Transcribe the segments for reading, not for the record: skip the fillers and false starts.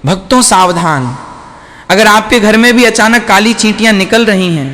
भक्तों सावधान, अगर आपके घर में भी अचानक काली चींटियां निकल रही हैं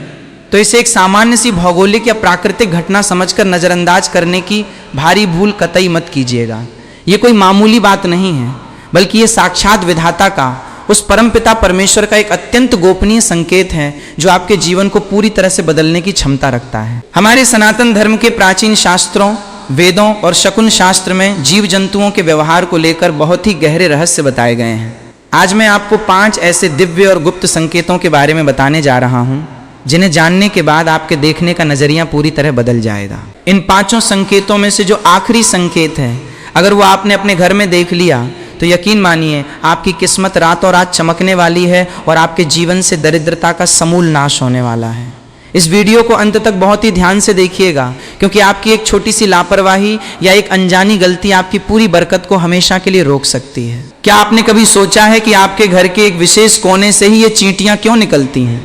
तो इसे एक सामान्य सी भौगोलिक या प्राकृतिक घटना समझकर नज़रअंदाज करने की भारी भूल कतई मत कीजिएगा। ये कोई मामूली बात नहीं है, बल्कि ये साक्षात विधाता का, उस परमपिता परमेश्वर का एक अत्यंत गोपनीय संकेत है जो आपके जीवन को पूरी तरह से बदलने की क्षमता रखता है। हमारे सनातन धर्म के प्राचीन शास्त्रों, वेदों और शकुन शास्त्र में जीव जंतुओं के व्यवहार को लेकर बहुत ही गहरे रहस्य बताए गए हैं। आज मैं आपको 5 ऐसे दिव्य और गुप्त संकेतों के बारे में बताने जा रहा हूं जिन्हें जानने के बाद आपके देखने का नजरिया पूरी तरह बदल जाएगा। इन 5 संकेतों में से जो आखिरी संकेत है, अगर वो आपने अपने घर में देख लिया तो यकीन मानिए आपकी किस्मत रातों रात चमकने वाली है और आपके जीवन से दरिद्रता का समूल नाश होने वाला है। इस वीडियो को अंत तक बहुत ही ध्यान से देखिएगा, क्योंकि आपकी एक छोटी सी लापरवाही या एक अनजानी गलती आपकी पूरी बरकत को हमेशा के लिए रोक सकती है। क्या आपने कभी सोचा है कि आपके घर के एक विशेष कोने से ही ये चींटियां क्यों निकलती हैं?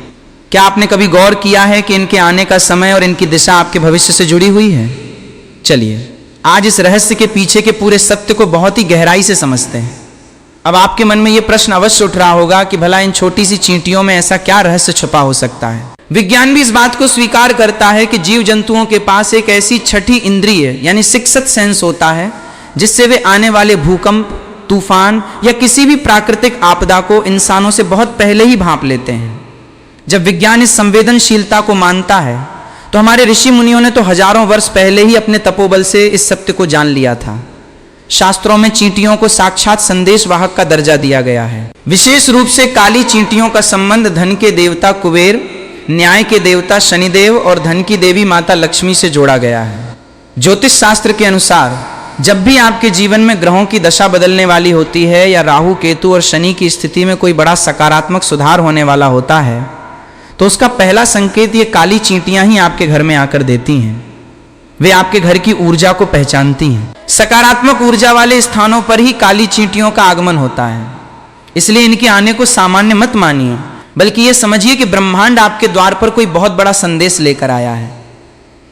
क्या आपने कभी गौर किया है कि इनके आने का समय और इनकी दिशा आपके भविष्य से जुड़ी हुई है? चलिए आज इस रहस्य के पीछे के पूरे सत्य को बहुत ही गहराई से समझते हैं। अब आपके मन में यह प्रश्न अवश्य उठ रहा होगा कि भला इन छोटी सी चींटियों में ऐसा क्या रहस्य छुपा हो सकता है। विज्ञान भी इस बात को स्वीकार करता है कि जीव जंतुओं के पास एक ऐसी छठी इंद्रिय यानी सिक्स्थ सेंस होता है जिससे वे आने वाले भूकंप, तूफान या किसी भी प्राकृतिक आपदा को इंसानों से बहुत पहले ही भांप लेते हैं। जब विज्ञान इस संवेदनशीलता को मानता है तो हमारे ऋषि मुनियों ने तो हजारों वर्ष पहले ही अपने तपोबल से इस सत्य को जान लिया था। शास्त्रों में चींटियों को साक्षात संदेश वाहक का दर्जा दिया गया है। विशेष रूप से काली चींटियों का संबंध धन के देवता कुबेर, न्याय के देवता शनिदेव और धन की देवी माता लक्ष्मी से जोड़ा गया है। ज्योतिष शास्त्र के अनुसार जब भी आपके जीवन में ग्रहों की दशा बदलने वाली होती है या राहु, केतु और शनि की स्थिति में कोई बड़ा सकारात्मक सुधार होने वाला होता है तो उसका पहला संकेत ये काली चींटियां ही आपके घर में आकर देती हैं। वे आपके घर की ऊर्जा को पहचानती हैं। सकारात्मक ऊर्जा वाले स्थानों पर ही काली चींटियों का आगमन होता है, इसलिए इनके आने को सामान्य मत मानिए, बल्कि ये समझिए कि ब्रह्मांड आपके द्वार पर कोई बहुत बड़ा संदेश लेकर आया है।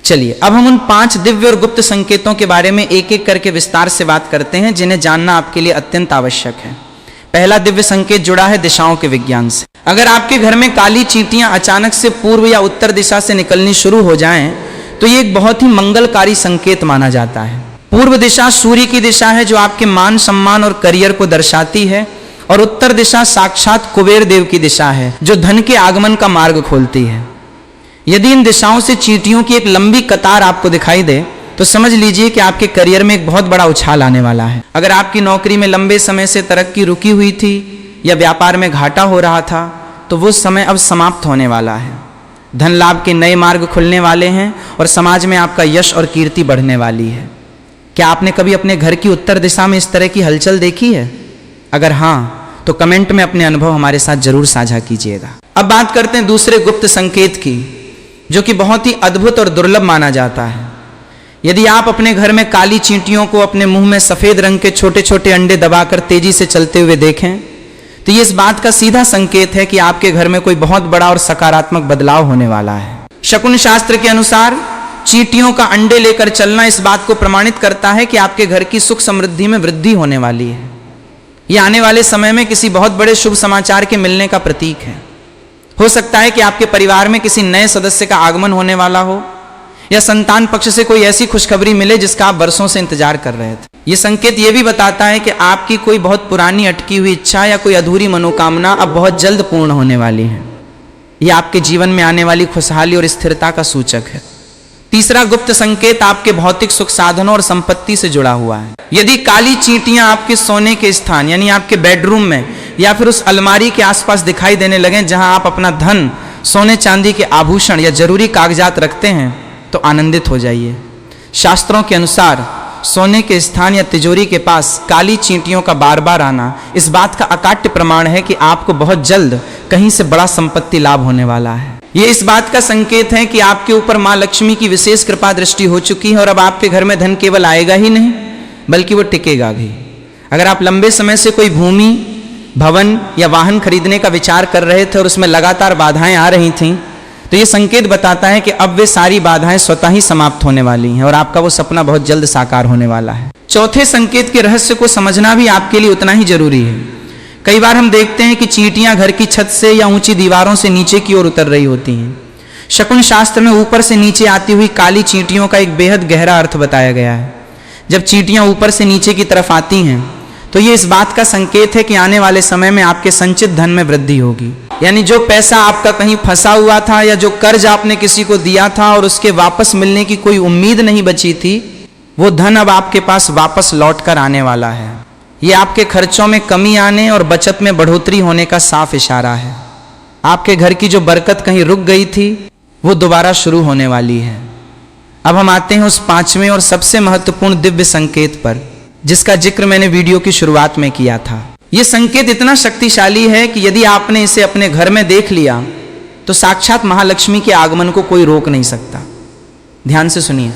चलिए अब हम उन 5 दिव्य और गुप्त संकेतों के बारे में एक एक करके विस्तार से बात करते हैं जिन्हें जानना आपके लिए अत्यंत आवश्यक है। पहला दिव्य संकेत जुड़ा है दिशाओं के विज्ञान से। अगर आपके घर में काली चींटियां अचानक से पूर्व या उत्तर दिशा से निकलनी शुरू हो जाएं, तो ये एक बहुत ही मंगलकारी संकेत माना जाता है। पूर्व दिशा सूर्य की दिशा है जो आपके मान सम्मान और करियर को दर्शाती है, और उत्तर दिशा साक्षात कुबेर देव की दिशा है जो धन के आगमन का मार्ग खोलती है। यदि इन दिशाओं से चींटियों की एक लंबी कतार आपको दिखाई दे तो समझ लीजिए कि आपके करियर में एक बहुत बड़ा उछाल आने वाला है। अगर आपकी नौकरी में लंबे समय से तरक्की रुकी हुई थी या व्यापार में घाटा हो रहा था तो वो समय अब समाप्त होने वाला है। धन लाभ के नए मार्ग खुलने वाले हैं और समाज में आपका यश और कीर्ति बढ़ने वाली है। क्या आपने कभी अपने घर की उत्तर दिशा में इस तरह की हलचल देखी है? अगर हाँ तो कमेंट में अपने अनुभव हमारे साथ जरूर साझा कीजिएगा। अब बात करते हैं दूसरे गुप्त संकेत की, जो कि बहुत ही अद्भुत और दुर्लभ माना जाता है। यदि आप अपने घर में काली चींटियों को अपने मुंह में सफेद रंग के छोटे छोटे अंडे दबाकर तेजी से चलते हुए देखें तो ये इस बात का सीधा संकेत है कि आपके घर में कोई बहुत बड़ा और सकारात्मक बदलाव होने वाला है। शकुन शास्त्र के अनुसार चींटियों का अंडे लेकर चलना इस बात को प्रमाणित करता है कि आपके घर की सुख समृद्धि में वृद्धि होने वाली है। यह आने वाले समय में किसी बहुत बड़े शुभ समाचार के मिलने का प्रतीक है। हो सकता है कि आपके परिवार में किसी नए सदस्य का आगमन होने वाला हो या संतान पक्ष से कोई ऐसी खुशखबरी मिले जिसका आप वर्षों से इंतजार कर रहे थे। यह संकेत यह भी बताता है कि आपकी कोई बहुत पुरानी अटकी हुई इच्छा या कोई अधूरी मनोकामना अब बहुत जल्द पूर्ण होने वाली है। यह आपके जीवन में आने वाली खुशहाली और स्थिरता का सूचक है। तीसरा गुप्त संकेत आपके भौतिक सुख साधनों और संपत्ति से जुड़ा हुआ है। यदि काली चींटियां आपके सोने के स्थान यानी आपके बेडरूम में या फिर उस अलमारी के आसपास दिखाई देने लगे जहां आप अपना धन, सोने चांदी के आभूषण या जरूरी कागजात रखते हैं तो आनंदित हो जाइए। शास्त्रों के अनुसार सोने के स्थान या तिजोरी के पास काली चींटियों का बार बार आना इस बात का अकाट्य प्रमाण है कि आपको बहुत जल्द कहीं से बड़ा संपत्ति लाभ होने वाला है। ये इस बात का संकेत है कि आपके ऊपर माँ लक्ष्मी की विशेष कृपा दृष्टि हो चुकी है और अब आपके घर में धन केवल आएगा ही नहीं बल्कि वो टिकेगा भी। अगर आप लंबे समय से कोई भूमि, भवन या वाहन खरीदने का विचार कर रहे थे और उसमें लगातार बाधाएं आ रही थीं तो ये संकेत बताता है कि अब वे सारी बाधाएं स्वतः ही समाप्त होने वाली हैं और आपका वो सपना बहुत जल्द साकार होने वाला है। चौथे संकेत के रहस्य को समझना भी आपके लिए उतना ही जरूरी है, कई बार हम देखते हैं कि चींटियां घर की छत से या ऊंची दीवारों से नीचे की ओर उतर रही होती हैं। शकुन शास्त्र में ऊपर से नीचे आती हुई काली चींटियों का एक बेहद गहरा अर्थ बताया गया है। जब चींटियां ऊपर से नीचे की तरफ आती हैं तो ये इस बात का संकेत है कि आने वाले समय में आपके संचित धन में वृद्धि होगी। यानी जो पैसा आपका कहीं फंसा हुआ था या जो कर्ज आपने किसी को दिया था और उसके वापस मिलने की कोई उम्मीद नहीं बची थी, वो धन अब आपके पास वापस लौट कर आने वाला है। ये आपके खर्चों में कमी आने और बचत में बढ़ोतरी होने का साफ इशारा है। आपके घर की जो बरकत कहीं रुक गई थी वो दोबारा शुरू होने वाली है। अब हम आते हैं उस पांचवें और सबसे महत्वपूर्ण दिव्य संकेत पर, जिसका जिक्र मैंने वीडियो की शुरुआत में किया था। यह संकेत इतना शक्तिशाली है कि यदि आपने इसे अपने घर में देख लिया तो साक्षात महालक्ष्मी के आगमन को कोई रोक नहीं सकता। ध्यान से सुनिए,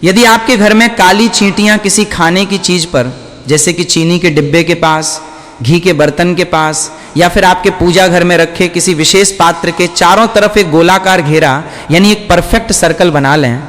यदि आपके घर में काली चींटियां किसी खाने की चीज पर, जैसे कि चीनी के डिब्बे के पास, घी के बर्तन के पास, या फिर आपके पूजा घर में रखे किसी विशेष पात्र के चारों तरफ एक गोलाकार घेरा यानी एक परफेक्ट सर्कल बना लें,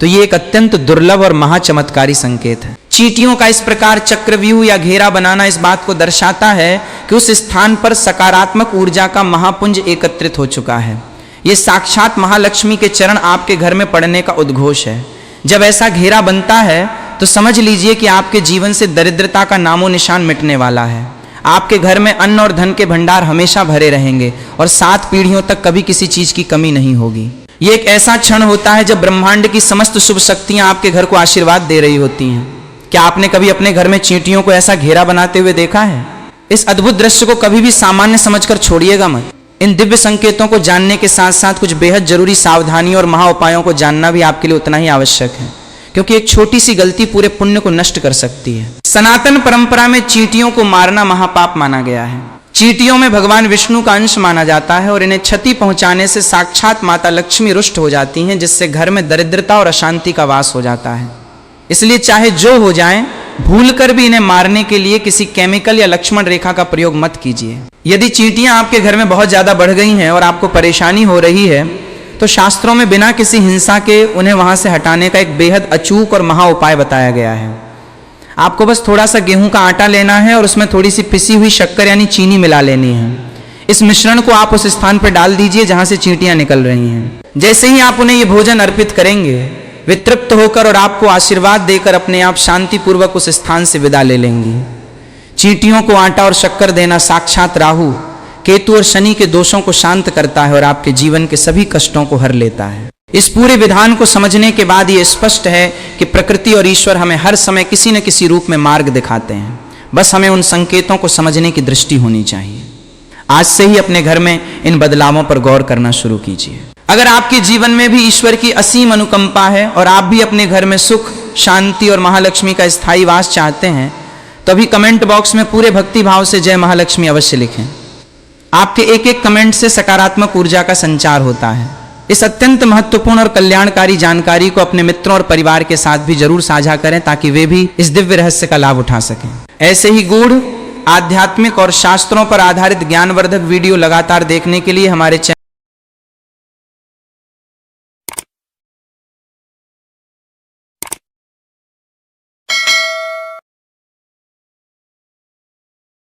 तो ये एक अत्यंत दुर्लभ और महाचमत्कारी संकेत है। चींटियों का इस प्रकार चक्रव्यूह या घेरा बनाना इस बात को दर्शाता है कि उस स्थान पर सकारात्मक ऊर्जा का महापुंज एकत्रित हो चुका है। ये साक्षात महालक्ष्मी के चरण आपके घर में पड़ने का उद्घोष है। जब ऐसा घेरा बनता है तो समझ लीजिए कि आपके जीवन से दरिद्रता का नामो निशान मिटने वाला है। आपके घर में अन्न और धन के भंडार हमेशा भरे रहेंगे और 7 पीढ़ियों तक कभी किसी चीज की कमी नहीं होगी। ये एक ऐसा क्षण होता है जब ब्रह्मांड की समस्त शुभ शक्तियां आपके घर को आशीर्वाद दे रही होती हैं। क्या आपने कभी अपने घर में चींटियों को ऐसा घेरा बनाते हुए देखा है? इस अद्भुत दृश्य को कभी भी सामान्य समझकर छोड़िएगा मत। इन दिव्य संकेतों को जानने के साथ साथ कुछ बेहद जरूरी सावधानियों और महा उपायों को जानना भी आपके लिए उतना ही आवश्यक है, क्योंकि एक छोटी सी गलती पूरे पुण्य को नष्ट कर सकती है। सनातन परंपरा में चींटियों को मारना महापाप माना गया है। चींटियों में भगवान विष्णु का अंश माना जाता है और इन्हें क्षति पहुंचाने से साक्षात माता लक्ष्मी रुष्ट हो जाती हैं, जिससे घर में दरिद्रता और अशांति का वास हो जाता है। इसलिए चाहे जो हो जाए, भूलकर भी इन्हें मारने के लिए किसी केमिकल या लक्ष्मण रेखा का प्रयोग मत कीजिए। यदि चींटियां आपके घर में बहुत ज्यादा बढ़ गई हैं और आपको परेशानी हो रही है, तो शास्त्रों में बिना किसी हिंसा के उन्हें वहां से हटाने का एक बेहद अचूक और महा उपाय बताया गया है। आपको बस थोड़ा सा गेहूं का आटा लेना है और उसमें थोड़ी सी पिसी हुई शक्कर यानी चीनी मिला लेनी है। इस मिश्रण को आप उस स्थान पर डाल दीजिए जहां से चींटियां निकल रही हैं। जैसे ही आप उन्हें ये भोजन अर्पित करेंगे, वे तृप्त होकर और आपको आशीर्वाद देकर अपने आप शांति पूर्वक उस स्थान से विदा ले लेंगी। चींटियों को आटा और शक्कर देना साक्षात राहु, केतु और शनि के दोषों को शांत करता है और आपके जीवन के सभी कष्टों को हर लेता है। इस पूरे विधान को समझने के बाद ये स्पष्ट है कि प्रकृति और ईश्वर हमें हर समय किसी न किसी रूप में मार्ग दिखाते हैं। बस हमें उन संकेतों को समझने की दृष्टि होनी चाहिए। आज से ही अपने घर में इन बदलावों पर गौर करना शुरू कीजिए। अगर आपके जीवन में भी ईश्वर की असीम अनुकंपा है और आप भी अपने घर में सुख, शांति और महालक्ष्मी का स्थायी वास चाहते हैं, तो अभी कमेंट बॉक्स में पूरे भक्ति भाव से जय महालक्ष्मी अवश्य लिखें। आपके एक एक कमेंट से सकारात्मक ऊर्जा का संचार होता है। इस अत्यंत महत्वपूर्ण और कल्याणकारी जानकारी को अपने मित्रों और परिवार के साथ भी जरूर साझा करें, ताकि वे भी इस दिव्य रहस्य का लाभ उठा सकें। ऐसे ही गूढ़, आध्यात्मिक और शास्त्रों पर आधारित ज्ञानवर्धक वीडियो लगातार देखने के लिए हमारे चैनल